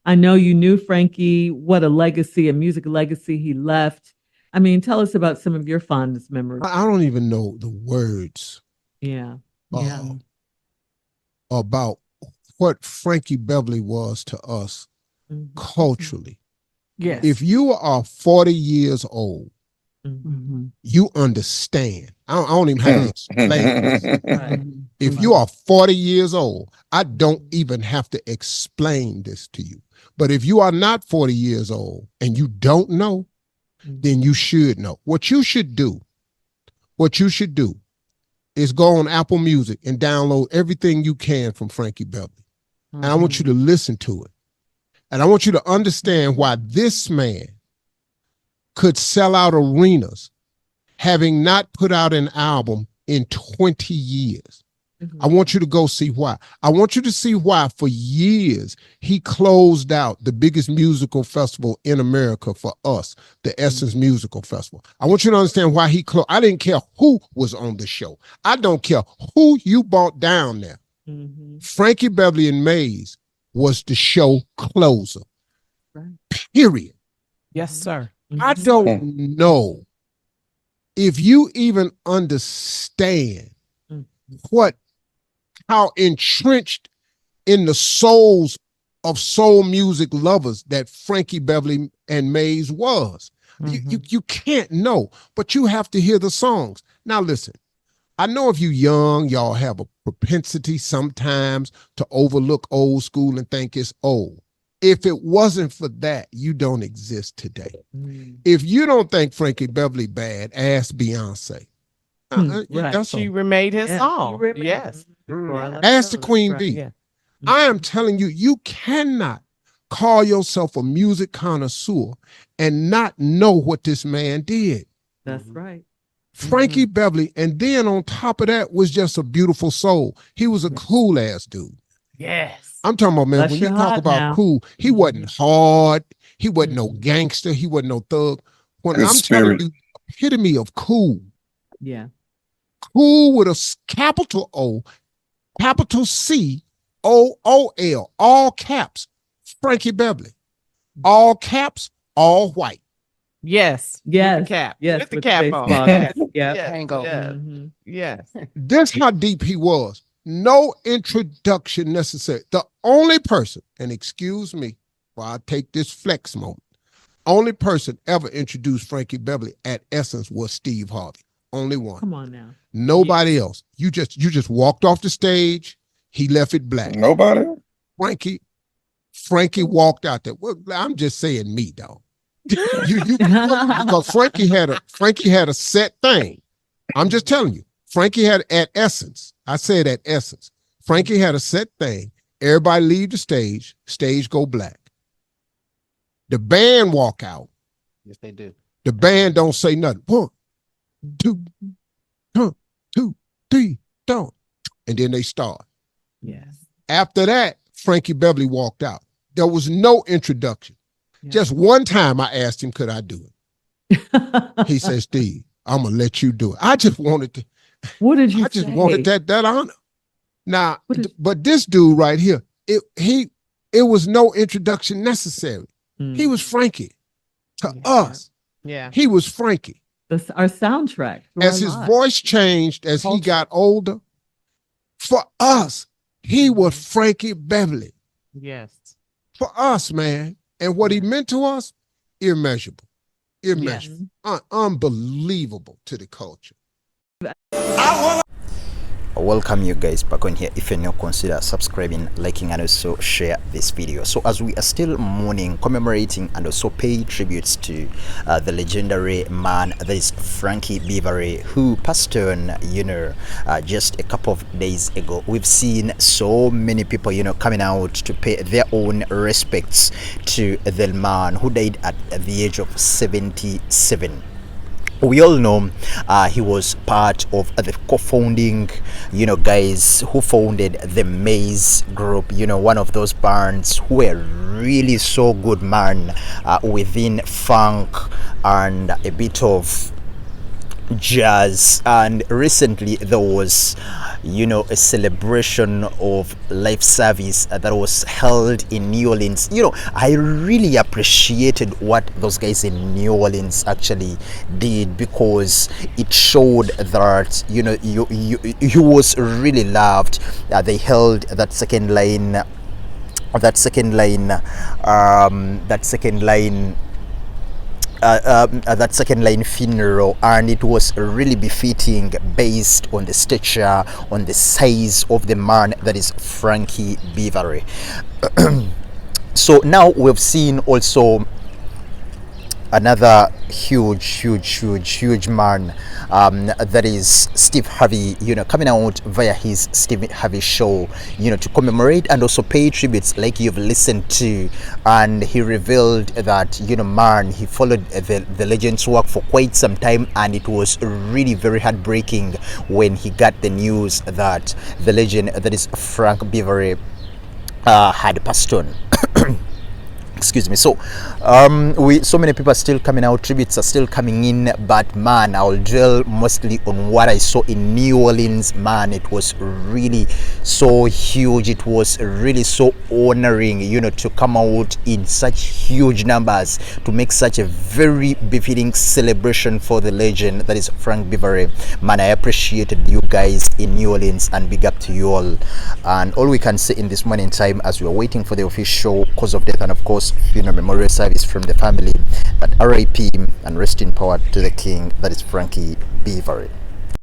I know you knew Frankie, what a legacy, a music legacy he left. I mean, tell us about some of your fondest memories. I don't even know the words. Yeah. Yeah. About what Frankie Beverly was to us culturally. Yes. If you are 40 years old, you understand. I don't even have to explain this. Right. If you are 40 years old, I don't even have to explain this to you. But if you are not 40 years old and you don't know, then you should know. What you should do is go on Apple Music and download everything you can from Frankie Beverly. And I want you to listen to it. And I want you to understand why this man could sell out arenas having not put out an album in 20 years. I want you to go see why. I want you to see why for years he closed out the biggest musical festival in America for us, the Essence Musical Festival. I want you to understand why he closed. I didn't care who was on the show. I don't care who you brought down there. Frankie Beverly and Mays was the show closer. Period. Yes, sir. I don't know if you even understand how entrenched in the souls of soul music lovers that Frankie Beverly and Mays was. You can't know, but you have to hear the songs. Now listen, I know if you young, y'all have a propensity sometimes to overlook old school and think it's old. If it wasn't for that, you don't exist today. If you don't think Frankie Beverly bad, ask Beyonce. Right. She remade his song. Yes. Ask the Queen Bee. I am telling you, you cannot call yourself a music connoisseur and not know what this man did. That's right. Frankie Beverly, and then on top of that was just a beautiful soul. He was a cool ass dude. Yes. I'm talking about, man, when you talk about cool, he wasn't hard. He wasn't no gangster. He wasn't no thug. When I'm telling you, epitome of cool. Yeah. Cool with a capital O, capital C, O-O-L, all caps, Frankie Beverly. All caps, all white. Yes. Yes. With the cap. Yes. With the cap on. Yeah. Yes. This how deep he was. No introduction necessary. The only person, and excuse me while I take this flex moment, only person ever introduced Frankie Beverly at Essence was Steve Harvey. Only one. Come on now. Nobody else. You just walked off the stage. He left it black. Nobody. Frankie walked out there. Well, I'm just saying me, dog. Because Frankie had a set thing. I'm just telling you. Frankie had at Essence. I said at Essence. Frankie had a set thing. Everybody leave the stage go black. The band walk out. Yes, they do. The band don't say nothing. 1, 2, 3, don't. And then they start. Yes. After that, Frankie Beverly walked out. There was no introduction. Yeah. Just one time I asked him, could I do it? He said, Steve, I'm going to let you do it. I just wanted to. What did you I just wanted that honor. Now, but this dude right here, it was no introduction necessary. He was Frankie to us. Yeah. He was Frankie. Our soundtrack. As his voice changed, as he got older, for us, he was Frankie Beverly. Yes. For us, man. And what he meant to us, immeasurable. Immeasurable. Yes. Unbelievable to the culture. Welcome you guys back on here. If you're new, consider subscribing, liking, and also share this video. So as we are still mourning, commemorating, and also paying tributes to the legendary man that is Frankie Beverly, who passed on, just a couple of days ago. We've seen so many people, coming out to pay their own respects to the man who died at the age of 77. We all know he was part of the co-founding, guys who founded the Maze group, one of those bands who were really so good, man, within funk and a bit of jazz. And recently there was, you know, a celebration of life service that was held in New Orleans. You know, I really appreciated what those guys in New Orleans actually did, because it showed that, you know, you was really loved. They held that second line that second line funeral, and it was really befitting based on the stature, on the size of the man that is Frankie Beverly. So now we've seen also another huge man, that is Steve Harvey, you know, coming out via his Steve Harvey show, you know, to commemorate and also pay tributes like you've listened to. And he revealed that, you know, man, he followed the legend's work for quite some time, and it was really very heartbreaking when he got the news that the legend that is Frank Beverly had passed on. Excuse me. So so many people are still coming out, tributes are still coming in, but man, I'll dwell mostly on what I saw in New Orleans. Man, it was really so huge, it was really so honoring, you know, to come out in such huge numbers to make such a very befitting celebration for the legend that is Frank Beverly. Man, I appreciated you guys in New Orleans, and big up to you all. And all we can say in this morning time, as we are waiting for the official cause of death and of course, you know, memorial service from the family, that RIP and rest in power to the king that is Frankie Beverly.